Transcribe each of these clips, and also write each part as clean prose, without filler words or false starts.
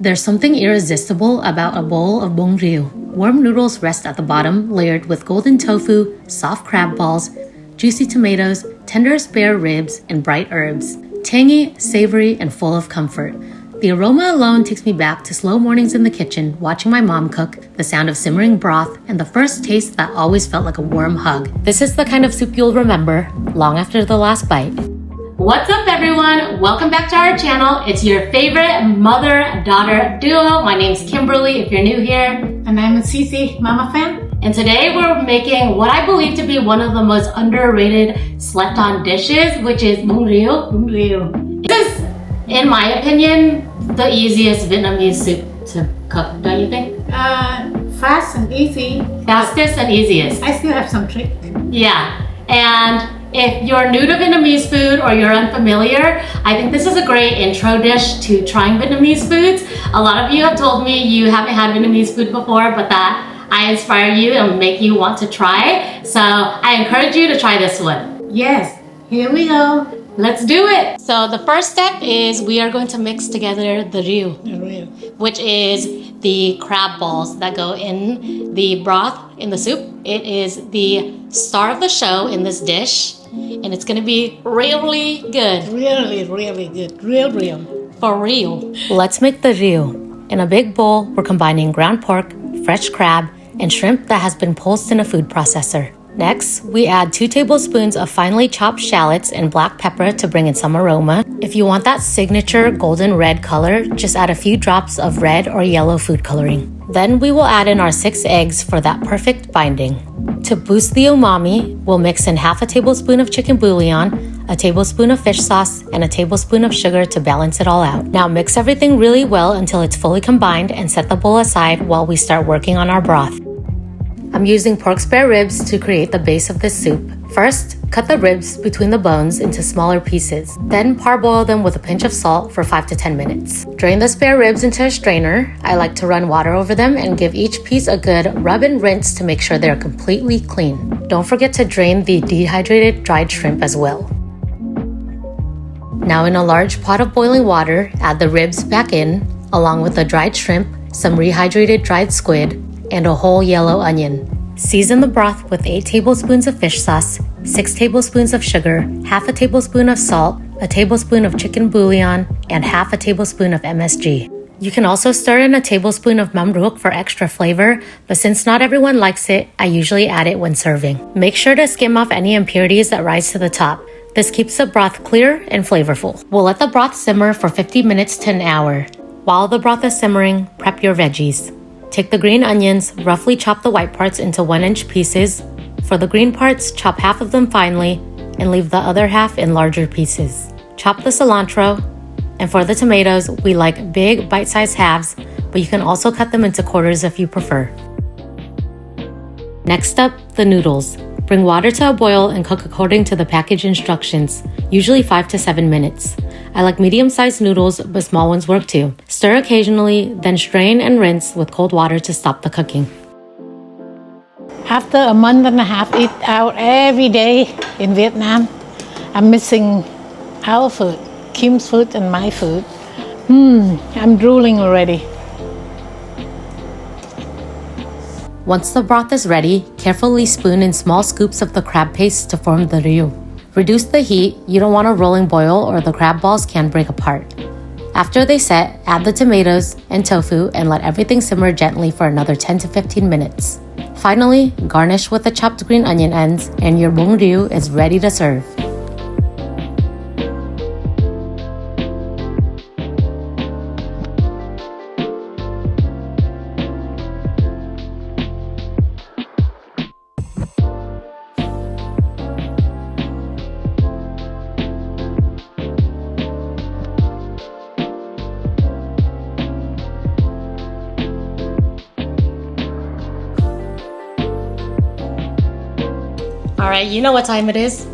There's something irresistible about a bowl of Bún Riêu. Warm noodles rest at the bottom, layered with golden tofu, soft crab balls, juicy tomatoes, tender spare ribs, and bright herbs. Tangy, savory, and full of comfort. The aroma alone takes me back to slow mornings in the kitchen, watching my mom cook, the sound of simmering broth, and the first taste that always felt like a warm hug. This is the kind of soup you'll remember long after the last bite. What's up, everyone? Welcome back to our channel. It's your favorite mother-daughter duo. My name's Kimberly, if you're new here. And I'm Cece, Mama Fan. And today we're making what I believe to be one of the most underrated, slept-on dishes, which is Bún Riêu. Bún Riêu. This is, in my opinion, the easiest Vietnamese soup to cook, don't you think? Fast and easy. Fastest and easiest. I still have some trick. Yeah, and if you're new to Vietnamese food or you're unfamiliar, I think this is a great intro dish to trying Vietnamese foods. A lot of you have told me you haven't had Vietnamese food before, but that I inspire you and make you want to try. So I encourage you to try this one. Yes, here we go. Let's do it. So the first step is we are going to mix together the riêu, which is the crab balls that go in the broth in the soup. It is the star of the show in this dish, and it's gonna be really good. Really, really good. Real. For real. Let's make the riêu. In a big bowl, we're combining ground pork, fresh crab, and shrimp that has been pulsed in a food processor. Next, we add 2 tablespoons of finely chopped shallots and black pepper to bring in some aroma. If you want that signature golden red color, just add a few drops of red or yellow food coloring. Then we will add in our 6 eggs for that perfect binding. To boost the umami, we'll mix in half a tablespoon of chicken bouillon, a tablespoon of fish sauce, and a tablespoon of sugar to balance it all out. Now mix everything really well until it's fully combined and set the bowl aside while we start working on our broth. I'm using pork spare ribs to create the base of this soup. First, cut the ribs between the bones into smaller pieces. Then parboil them with a pinch of salt for 5 to 10 minutes. Drain the spare ribs into a strainer. I like to run water over them and give each piece a good rub and rinse to make sure they're completely clean. Don't forget to drain the dehydrated dried shrimp as well. Now in a large pot of boiling water, add the ribs back in, along with the dried shrimp, some rehydrated dried squid, and a whole yellow onion. Season the broth with 8 tablespoons of fish sauce, 6 tablespoons of sugar, half a tablespoon of salt, a tablespoon of chicken bouillon, and half a tablespoon of MSG. You can also stir in a tablespoon of mắm ruốc for extra flavor, but since not everyone likes it, I usually add it when serving. Make sure to skim off any impurities that rise to the top. This keeps the broth clear and flavorful. We'll let the broth simmer for 50 minutes to an hour. While the broth is simmering, prep your veggies. Take the green onions, roughly chop the white parts into 1-inch pieces. For the green parts, chop half of them finely and leave the other half in larger pieces. Chop the cilantro, and for the tomatoes, we like big bite-sized halves, but you can also cut them into quarters if you prefer. Next up, the noodles. Bring water to a boil and cook according to the package instructions, usually 5 to 7 minutes. I like medium-sized noodles, but small ones work too. Stir occasionally, then strain and rinse with cold water to stop the cooking. After a month and a half eat out every day in Vietnam, I'm missing our food, Kim's food and my food. I'm drooling already. Once the broth is ready, carefully spoon in small scoops of the crab paste to form the riêu. Reduce the heat, you don't want a rolling boil or the crab balls can break apart. After they set, add the tomatoes and tofu and let everything simmer gently for another 10 to 15 minutes. Finally, garnish with the chopped green onion ends and your Bún Riêu is ready to serve. All right, you know what time it is?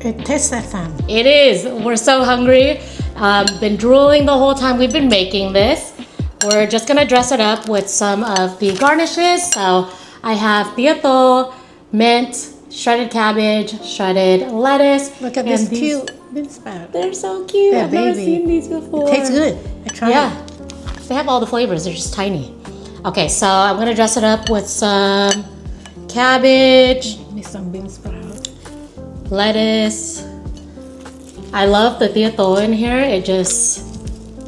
It tastes that time. It is. We're so hungry. Been drooling the whole time we've been making this. We're just gonna dress it up with some of the garnishes. So I have piato, mint, shredded cabbage, shredded lettuce. Look at this cute bean sprout. They're so cute. Yeah, I've never baby. seen these before. It tastes good. I tried it. They have all the flavors, they're just tiny. Okay, so I'm gonna dress it up with some cabbage, With some bean sprouts. lettuce. I love the tieto in here. It just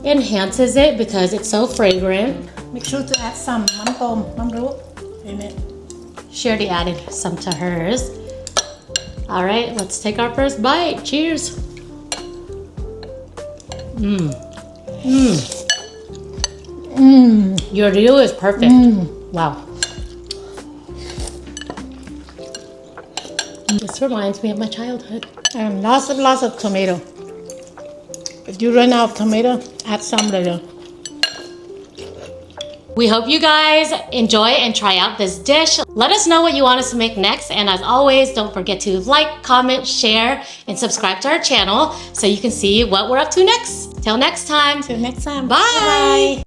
enhances it because it's so fragrant. Make sure to add some mắm ruốc in it. She already added some to hers. All right, let's take our first bite. Cheers. Your Rieu is perfect. Wow. This reminds me of my childhood. And lots of tomato. If you run out of tomato, add some later. We hope you guys enjoy and try out this dish. Let us know what you want us to make next. And as always, don't forget to like, comment, share, and subscribe to our channel so you can see what we're up to next. Till next time. Till next time. Bye.